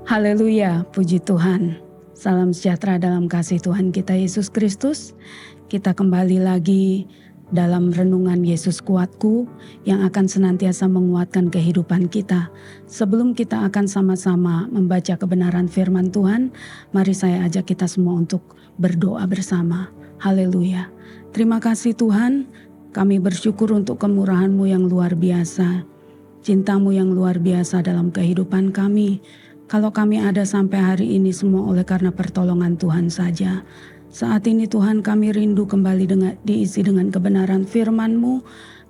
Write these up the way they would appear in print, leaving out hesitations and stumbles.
Haleluya, puji Tuhan. Salam sejahtera dalam kasih Tuhan kita Yesus Kristus. Kita kembali lagi dalam renungan Yesus Kuatku yang akan senantiasa menguatkan kehidupan kita. Sebelum kita akan sama-sama membaca kebenaran firman Tuhan, mari saya ajak kita semua untuk berdoa bersama. Haleluya. Terima kasih Tuhan, kami bersyukur untuk kemurahan-Mu yang luar biasa. Cinta-Mu yang luar biasa dalam kehidupan kami. Kalau kami ada sampai hari ini semua oleh karena pertolongan Tuhan saja. Saat ini Tuhan kami rindu kembali diisi dengan kebenaran firman-Mu.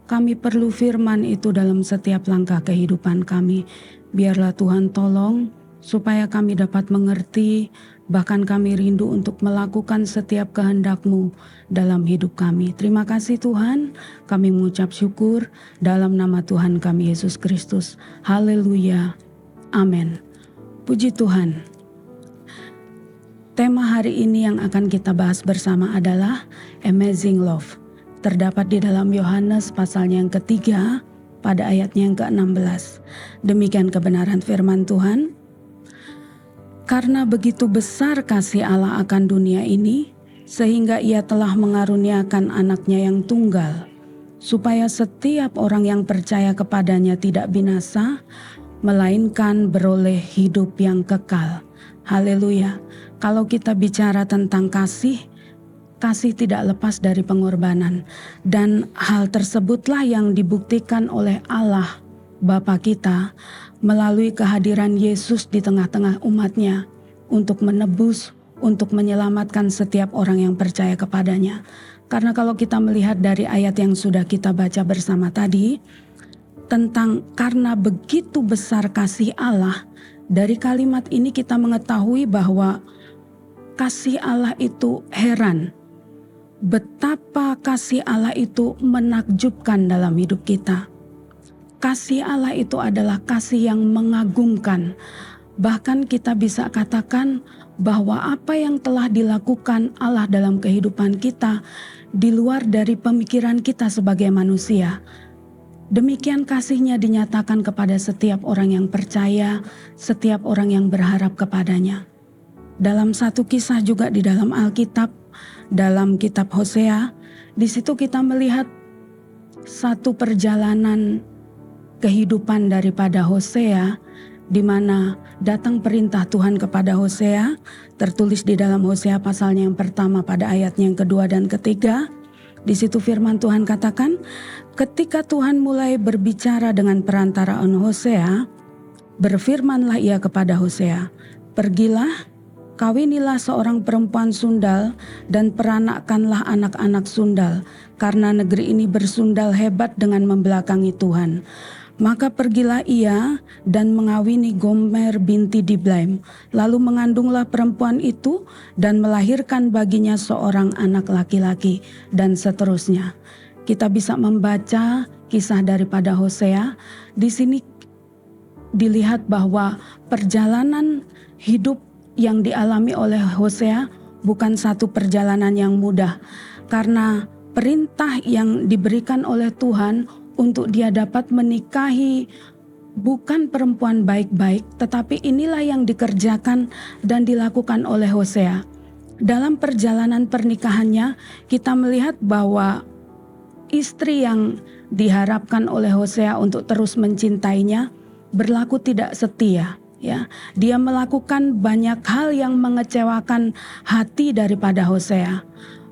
Kami perlu firman itu dalam setiap langkah kehidupan kami. Biarlah Tuhan tolong supaya kami dapat mengerti, bahkan kami rindu untuk melakukan setiap kehendak-Mu dalam hidup kami. Terima kasih Tuhan, kami mengucap syukur dalam nama Tuhan kami Yesus Kristus. Haleluya, amin. Puji Tuhan. Tema hari ini yang akan kita bahas bersama adalah Amazing Love. Terdapat di dalam Yohanes pasalnya yang ketiga pada ayatnya yang ke-16. Demikian kebenaran firman Tuhan. Karena begitu besar kasih Allah akan dunia ini, sehingga Ia telah mengaruniakan anaknya yang tunggal, supaya setiap orang yang percaya kepadanya tidak binasa, melainkan beroleh hidup yang kekal. Haleluya. Kalau kita bicara tentang kasih tidak lepas dari pengorbanan. Dan hal tersebutlah yang dibuktikan oleh Allah Bapa kita melalui kehadiran Yesus di tengah-tengah umatnya untuk menebus, untuk menyelamatkan setiap orang yang percaya kepadanya. Karena kalau kita melihat dari ayat yang sudah kita baca bersama tadi, tentang karena begitu besar kasih Allah, dari kalimat ini kita mengetahui bahwa kasih Allah itu heran. Betapa kasih Allah itu menakjubkan dalam hidup kita. Kasih Allah itu adalah kasih yang mengagumkan. Bahkan kita bisa katakan bahwa apa yang telah dilakukan Allah dalam kehidupan kita di luar dari pemikiran kita sebagai manusia. Demikian kasih-Nya dinyatakan kepada setiap orang yang percaya, setiap orang yang berharap kepadanya. Dalam satu kisah juga di dalam Alkitab, dalam kitab Hosea, di situ kita melihat satu perjalanan kehidupan daripada Hosea, di mana datang perintah Tuhan kepada Hosea, tertulis di dalam Hosea pasalnya yang pertama pada ayatnya yang kedua dan ketiga. Di situ firman Tuhan katakan, ketika Tuhan mulai berbicara dengan perantaraan Hosea, berfirmanlah Ia kepada Hosea, pergilah, kawinilah seorang perempuan sundal dan peranakkanlah anak-anak sundal, karena negeri ini bersundal hebat dengan membelakangi Tuhan. Maka pergilah ia dan mengawini Gomer binti Diblaim. Lalu mengandunglah perempuan itu dan melahirkan baginya seorang anak laki-laki, dan seterusnya. Kita bisa membaca kisah daripada Hosea. Di sini dilihat bahwa perjalanan hidup yang dialami oleh Hosea bukan satu perjalanan yang mudah. Karena perintah yang diberikan oleh Tuhan untuk dia dapat menikahi bukan perempuan baik-baik, tetapi inilah yang dikerjakan dan dilakukan oleh Hosea. Dalam perjalanan pernikahannya, kita melihat bahwa istri yang diharapkan oleh Hosea untuk terus mencintainya berlaku tidak setia. Ya, dia melakukan banyak hal yang mengecewakan hati daripada Hosea.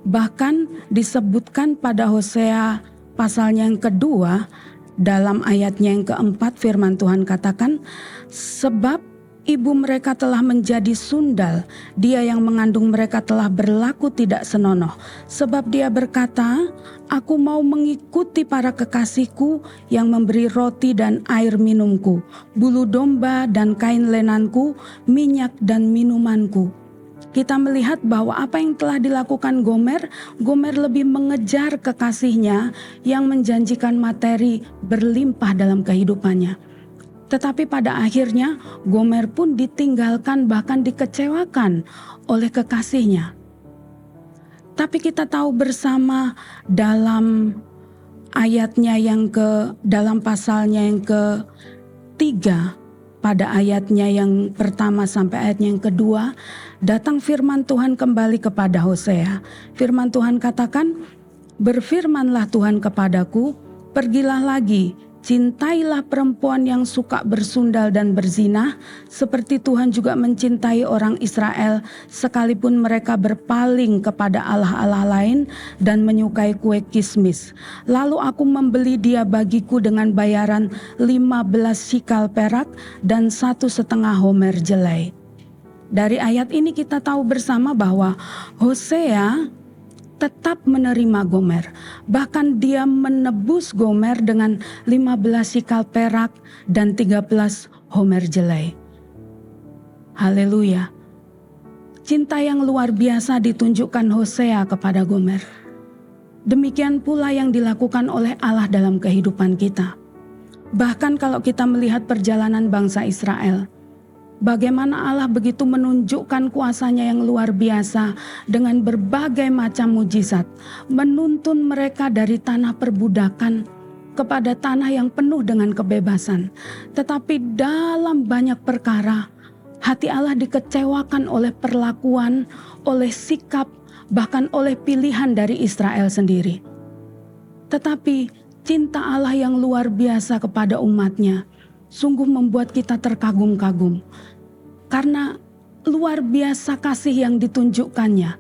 Bahkan disebutkan pada Hosea pasalnya yang kedua, dalam ayatnya yang keempat firman Tuhan katakan, sebab ibu mereka telah menjadi sundal, dia yang mengandung mereka telah berlaku tidak senonoh. Sebab dia berkata, aku mau mengikuti para kekasihku yang memberi roti dan air minumku, bulu domba dan kain lenanku, minyak dan minumanku. Kita melihat bahwa apa yang telah dilakukan Gomer lebih mengejar kekasihnya yang menjanjikan materi berlimpah dalam kehidupannya. Tetapi pada akhirnya Gomer pun ditinggalkan, bahkan dikecewakan oleh kekasihnya. Tapi kita tahu bersama dalam ayatnya dalam pasalnya yang ketiga, pada ayatnya yang pertama sampai ayatnya yang kedua, datang firman Tuhan kembali kepada Hosea. Firman Tuhan katakan, "Berfirmanlah Tuhan kepadaku, pergilah lagi, cintailah perempuan yang suka bersundal dan berzina, seperti Tuhan juga mencintai orang Israel, sekalipun mereka berpaling kepada allah-allah lain dan menyukai kue kismis. Lalu aku membeli dia bagiku dengan bayaran 15 shikal perak dan 1,5 homer jelai." Dari ayat ini kita tahu bersama bahwa Hosea tetap menerima Gomer. Bahkan dia menebus Gomer dengan 15 shikal perak dan 13 homer jelai. Haleluya. Cinta yang luar biasa ditunjukkan Hosea kepada Gomer. Demikian pula yang dilakukan oleh Allah dalam kehidupan kita. Bahkan kalau kita melihat perjalanan bangsa Israel, bagaimana Allah begitu menunjukkan kuasanya yang luar biasa dengan berbagai macam mujizat, menuntun mereka dari tanah perbudakan kepada tanah yang penuh dengan kebebasan. Tetapi dalam banyak perkara, hati Allah dikecewakan oleh perlakuan, oleh sikap, bahkan oleh pilihan dari Israel sendiri. Tetapi cinta Allah yang luar biasa kepada umatnya sungguh membuat kita terkagum-kagum. Karena luar biasa kasih yang ditunjukkannya.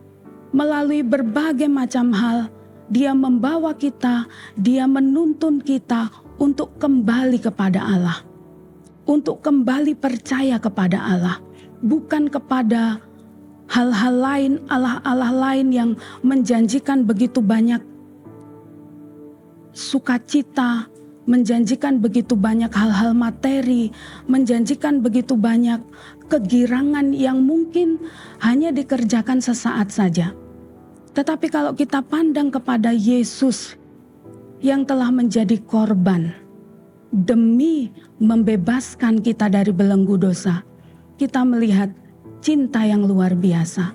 Melalui berbagai macam hal, dia membawa kita, dia menuntun kita untuk kembali kepada Allah. Untuk kembali percaya kepada Allah. Bukan kepada hal-hal lain, Allah-Allah lain yang menjanjikan begitu banyak sukacita, menjanjikan begitu banyak hal-hal materi, menjanjikan begitu banyak kegirangan yang mungkin hanya dikerjakan sesaat saja. Tetapi kalau kita pandang kepada Yesus yang telah menjadi korban demi membebaskan kita dari belenggu dosa, kita melihat cinta yang luar biasa,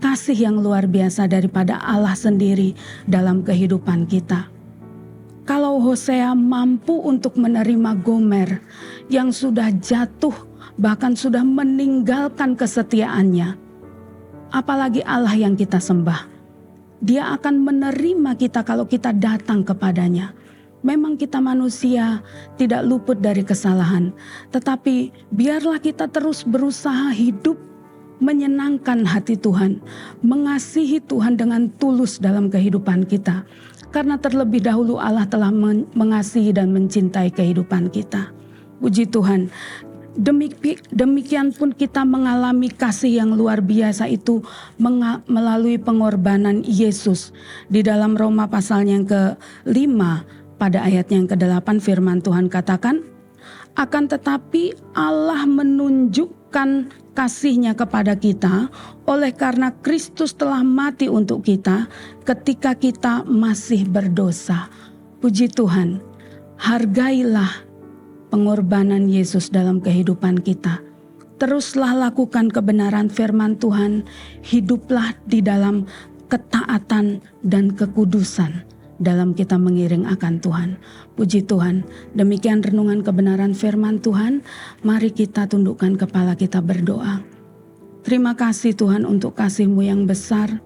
kasih yang luar biasa daripada Allah sendiri dalam kehidupan kita. Kalau Hosea mampu untuk menerima Gomer yang sudah jatuh, bahkan sudah meninggalkan kesetiaannya, apalagi Allah yang kita sembah. Dia akan menerima kita kalau kita datang kepadanya. Memang kita manusia tidak luput dari kesalahan, tetapi biarlah kita terus berusaha hidup menyenangkan hati Tuhan, mengasihi Tuhan dengan tulus dalam kehidupan kita. Karena terlebih dahulu Allah telah mengasihi dan mencintai kehidupan kita. Puji Tuhan. Demikian pun kita mengalami kasih yang luar biasa itu melalui pengorbanan Yesus. Di dalam Roma pasalnya yang ke-5 pada ayat yang ke-8 firman Tuhan katakan, "Akan tetapi Allah menunjukkan kasih-Nya kepada kita oleh karena Kristus telah mati untuk kita ketika kita masih berdosa." Puji Tuhan, hargailah pengorbanan Yesus dalam kehidupan kita. Teruslah lakukan kebenaran firman Tuhan, hiduplah di dalam ketaatan dan kekudusan dalam kita mengiring akan Tuhan. Puji Tuhan, demikian renungan kebenaran firman Tuhan. Mari kita tundukkan kepala kita berdoa. Terima kasih Tuhan untuk kasih-Mu yang besar.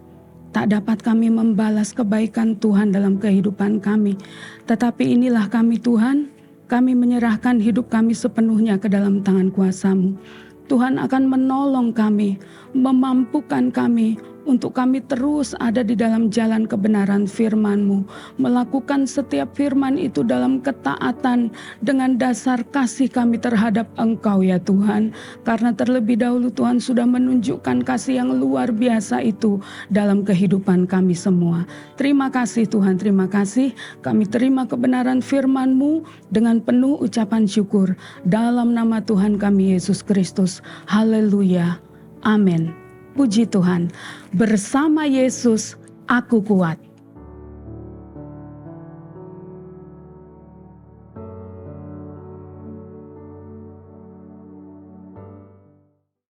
Tak dapat kami membalas kebaikan Tuhan dalam kehidupan kami. Tetapi inilah kami Tuhan, kami menyerahkan hidup kami sepenuhnya ke dalam tangan kuasa-Mu. Tuhan akan menolong kami, memampukan kami untuk kami terus ada di dalam jalan kebenaran firman-Mu, melakukan setiap firman itu dalam ketaatan dengan dasar kasih kami terhadap Engkau ya Tuhan. Karena terlebih dahulu Tuhan sudah menunjukkan kasih yang luar biasa itu dalam kehidupan kami semua. Terima kasih Tuhan, terima kasih. Kami terima kebenaran firman-Mu dengan penuh ucapan syukur. Dalam nama Tuhan kami Yesus Kristus. Haleluya. Amin. Puji Tuhan, bersama Yesus aku kuat.